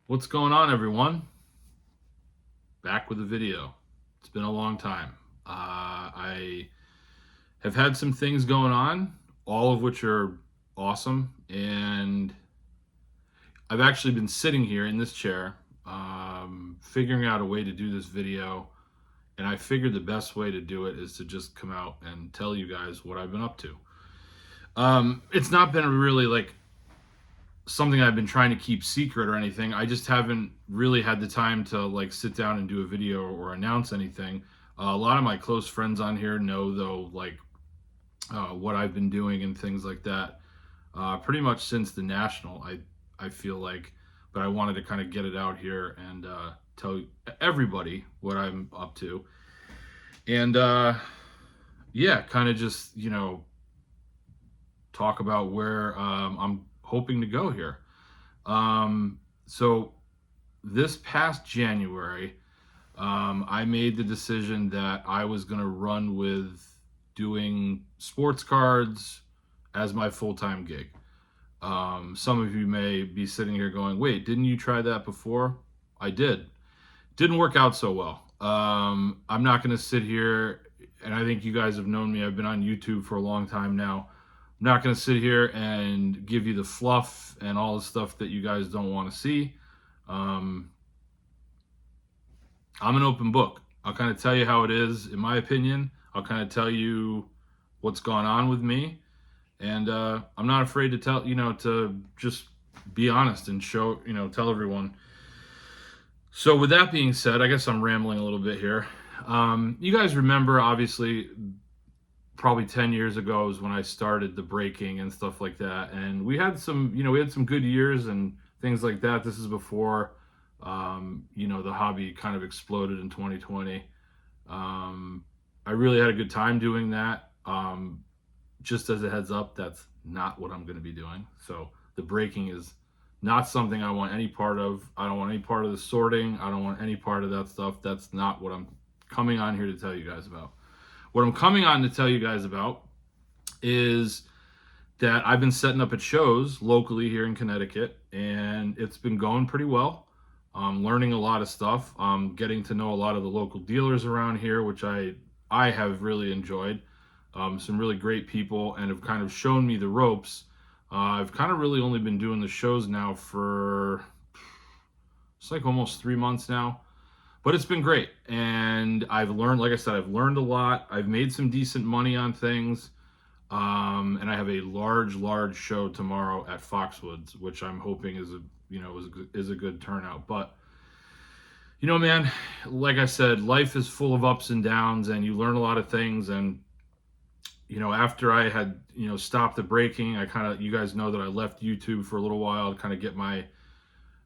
What's going on, everyone? Back with a video. It's been a long time. I have had some things going on, all of which are awesome. And I've actually been sitting here in this chair, figuring out a way to do this video. And I figured the best way to do it is to just come out and tell you guys what I've been up to. It's not been really like something I've been trying to keep secret or anything. I just haven't really had the time to like sit down and do a video or announce anything. A lot of my close friends on here know though, like what I've been doing and things like that. Pretty much since the national, I feel like, but I wanted to kind of get it out here and tell everybody what I'm up to, and yeah, kind of just talk about where I'm hoping to go here. So this past January, I made the decision that I was going to run with doing sports cards as my full time gig. Some of you may be sitting here going, wait, didn't you try that before? I did. Didn't work out so well. I'm not going to sit here, and I think you guys have known me. I've been on YouTube for a long time now. I'm not going to sit here and give you the fluff and all the stuff that you guys don't want to see. Um, I'm an open book. I'll kind of tell you how it is, in my opinion. I'll kind of tell you what's gone on with me, and I'm not afraid to tell to just be honest and show tell everyone. So with that being said, I guess I'm rambling a little bit here. You guys remember, obviously, probably 10 years ago is when I started the breaking and stuff like that. And we had some good years and things like that. This is before, the hobby kind of exploded in 2020. I really had a good time doing that. Just as a heads up, that's not what I'm going to be doing. So the breaking is not something I want any part of. I don't want any part of the sorting. I don't want any part of that stuff. That's not what I'm coming on here to tell you guys about. What I'm coming on to tell you guys about is that I've been setting up at shows locally here in Connecticut, and it's been going pretty well. I'm learning a lot of stuff. I'm getting to know a lot of the local dealers around here, which I have really enjoyed. Some really great people, and have kind of shown me the ropes. I've kind of really only been doing the shows now for it's like almost 3 months now, but it's been great. And I've learned, like I said, I've learned a lot. I've made some decent money on things. And I have a large show tomorrow at Foxwoods, which I'm hoping is a good turnout. But man, like I said, life is full of ups and downs, and you learn a lot of things. And after I had stopped the breaking, you guys know that I left YouTube for a little while to kind of get my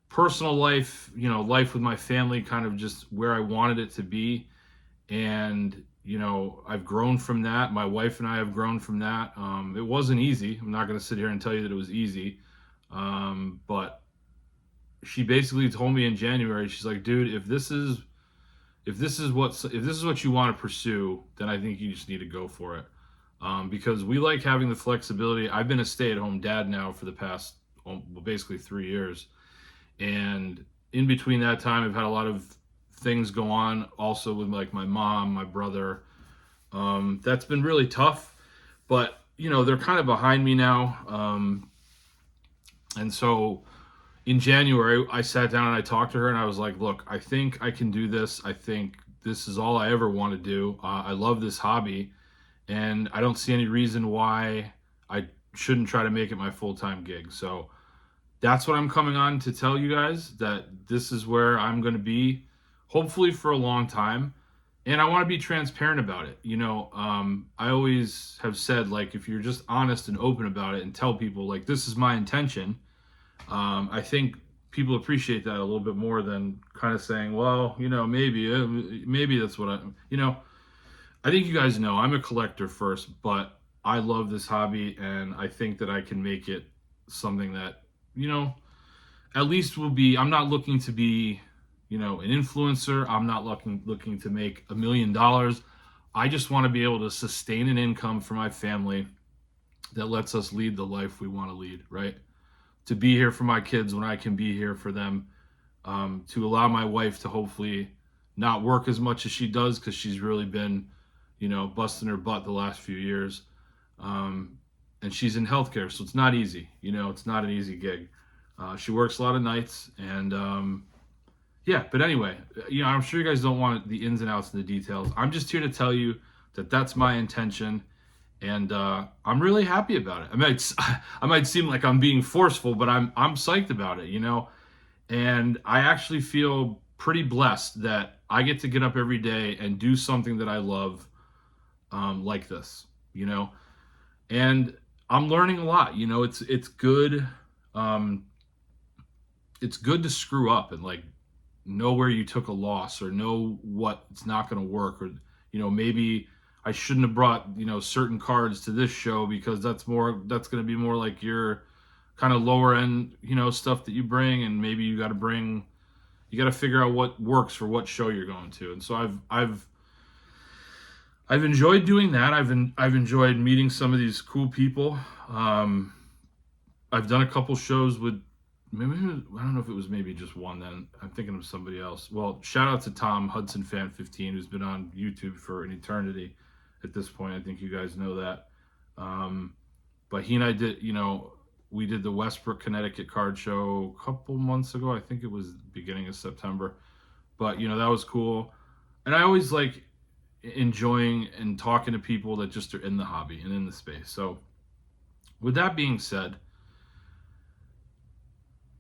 personal life, life with my family, kind of just where I wanted it to be. And I've grown from that. My wife and I have grown from that. It wasn't easy. I'm not going to sit here and tell you that it was easy. But she basically told me in January, she's like, dude, if this is what you want to pursue, then I think you just need to go for it. Because we like having the flexibility. I've been a stay-at-home dad now for the past basically 3 years, and in between that time, I've had a lot of things go on also with like my mom, my brother. That's been really tough, but they're kind of behind me now. And so in January, I sat down and I talked to her, and I was like, look, I think I can do this. I think this is all I ever want to do. I love this hobby, and I don't see any reason why I shouldn't try to make it my full-time gig. So that's what I'm coming on to tell you guys, that this is where I'm going to be, hopefully for a long time. And I want to be transparent about it. I always have said, like, if you're just honest and open about it and tell people, like, this is my intention, I think people appreciate that a little bit more than kind of saying, well, maybe that's what I think you guys know I'm a collector first, but I love this hobby, and I think that I can make it something that, at least will be. I'm not looking to be, an influencer. I'm not looking to make $1 million. I just want to be able to sustain an income for my family that lets us lead the life we want to lead, right? To be here for my kids when I can be here for them to allow my wife to hopefully not work as much as she does, because she's really been, busting her butt the last few years. And she's in healthcare, so it's not easy. It's not an easy gig. She works a lot of nights, and yeah. But anyway, I'm sure you guys don't want the ins and outs and the details. I'm just here to tell you that that's my intention, and I'm really happy about it. I might seem like I'm being forceful, but I'm psyched about it. And I actually feel pretty blessed that I get to get up every day and do something that I love, like this. And I'm learning a lot. It's good. It's good to screw up and like know where you took a loss, or know what it's not going to work, or maybe I shouldn't have brought certain cards to this show, because that's going to be more like your kind of lower end stuff that you bring, and maybe you got to figure out what works for what show you're going to. And so I've enjoyed doing that. I've enjoyed meeting some of these cool people. I've done a couple shows with, maybe I don't know if it was maybe just one. Then I'm thinking of somebody else. Well, shout out to Tom Hudson Fan 15, who's been on YouTube for an eternity at this point. I think you guys know that. But he and I did, we did the Westbrook, Connecticut card show a couple months ago. I think it was beginning of September. But that was cool. And I always like enjoying and talking to people that just are in the hobby and in the space. So with that being said,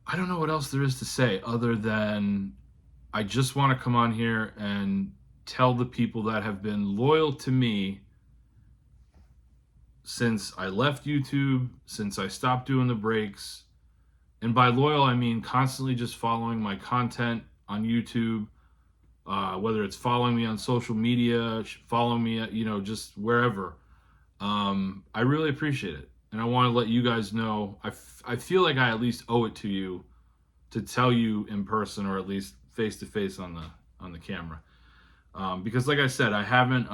I don't know what else there is to say other than I just want to come on here and tell the people that have been loyal to me since I left YouTube, since I stopped doing the breaks. And by loyal, I mean constantly just following my content on YouTube, whether it's following me on social media, following me at, just wherever. I really appreciate it. And I want to let you guys know, I feel like I at least owe it to you to tell you in person, or at least face to face on the camera. Because like I said, I haven't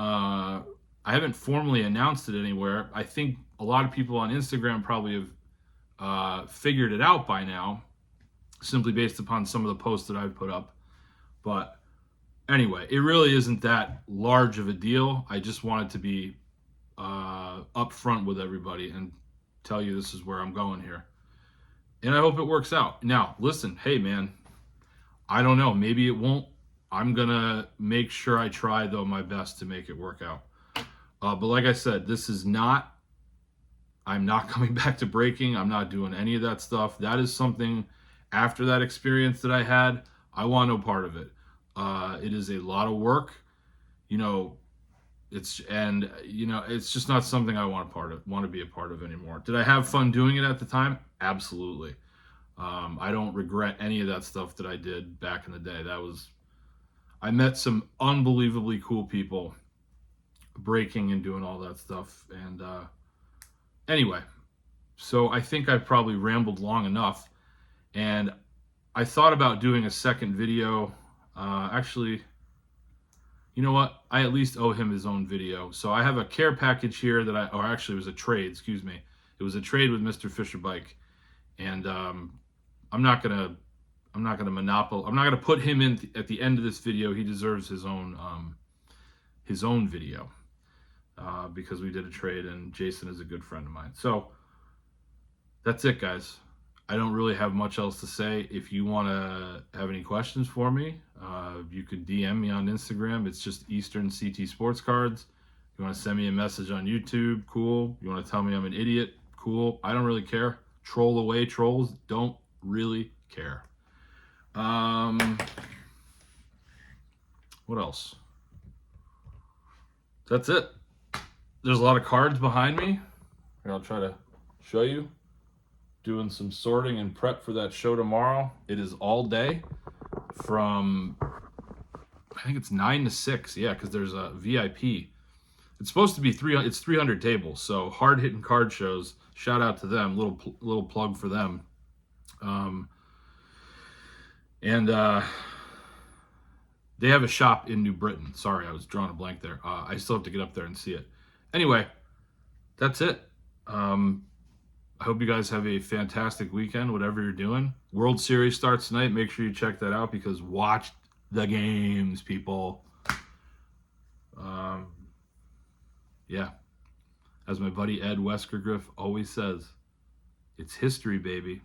formally announced it anywhere. I think a lot of people on Instagram probably have figured it out by now, simply based upon some of the posts that I've put up. But anyway, it really isn't that large of a deal. I just wanted to be upfront with everybody and tell you this is where I'm going here. And I hope it works out. Now, listen, hey man, I don't know. Maybe it won't. I'm going to make sure I try, though, my best to make it work out. But like I said, I'm not coming back to breaking. I'm not doing any of that stuff. That is something after that experience that I had, I want no part of it. It is a lot of work. It's just not something I want to be a part of anymore. Did I have fun doing it at the time? Absolutely. I don't regret any of that stuff that I did back in the day. I met some unbelievably cool people breaking and doing all that stuff. And anyway, so I think I've probably rambled long enough, and I thought about doing a second video. Actually, you know what? I at least owe him his own video. So I have a care package here actually it was a trade, excuse me. It was a trade with Mr. Fisher Bike. And I'm not gonna put him in at the end of this video. He deserves his own video, because we did a trade, and Jason is a good friend of mine. So that's it, guys. I don't really have much else to say. If you want to have any questions for me, you could DM me on Instagram. It's just Eastern CT Sports Cards. If you want to send me a message on YouTube, cool. You want to tell me I'm an idiot, cool. I don't really care. Troll away, trolls. Don't really care. What else? That's it. There's a lot of cards behind me. Here, I'll try to show you. Doing some sorting and prep for that show tomorrow. It is all day from, I think it's 9 to 6. Yeah, because there's a VIP. It's supposed to be 300 tables. So hard hitting card shows. Shout out to them. Little plug for them. And they have a shop in New Britain. Sorry, I was drawing a blank there. I still have to get up there and see it. Anyway, that's it. I hope you guys have a fantastic weekend, whatever you're doing. World Series starts tonight. Make sure you check that out because watch the games, people. Yeah. As my buddy Ed Wesker Griff always says, it's history, baby.